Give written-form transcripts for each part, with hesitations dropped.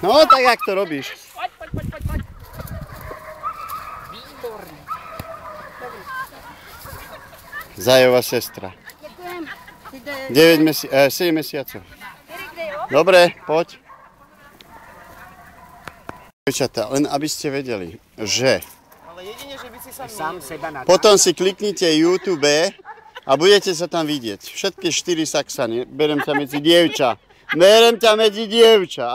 No, tak jak to robíš. Poď. Výborné. Zajová sestra. Ďakujem. 7 mesiacov. Dobre, poď. Dievčatá, len aby ste vedeli, že potom si kliknite YouTube a budete sa tam vidieť. Všetky 4 saxany. Berem ťa medzi dievča.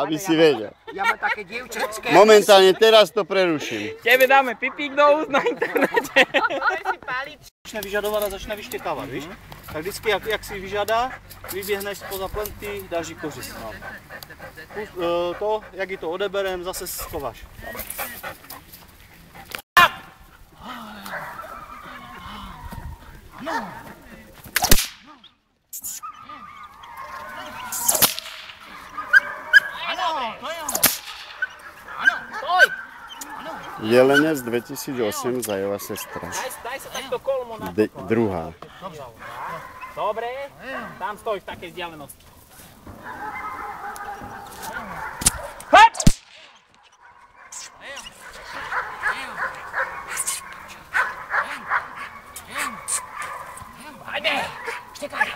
Aby si vedel. Ja mám také dievčenské. Momentálne teraz to preruším. Tebe dáme pipík do úst na internete. Začne vyžadovat a začne vyštěkávat, víš? Tak vždycky, jak si vyžadá, vyběhneš spoza plenty, dáš jí kořist. No. To, jak ji to odeberem, zase schováš. Jelenec 2008, Zajová sestra. Daj sa takto kolmo na Druhá. Dobre, tam stojíš v takej vzdialenosti. Hop! Ajde! Štekaj!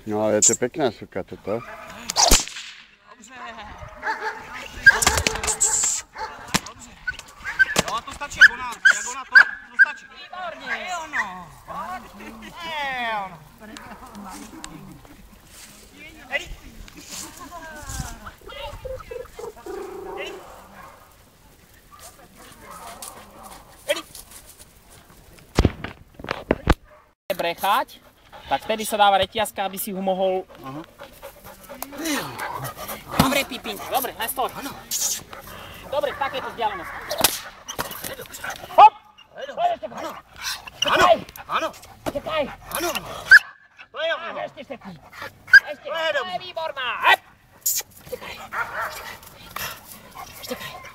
No ale to je pekná suka toto. No to stačí, jak ona to stačí. Výborne! Brechať, tak vtedy sa dáva reťazka, aby si ho mohol... Dobre, Pipinka, dobre, nastoj. Dobre, v takejto vzdialenosti. Hop! Áno. Čekaj! Áno. To je ono. Ešte štekni. To je výborná. Čekaj.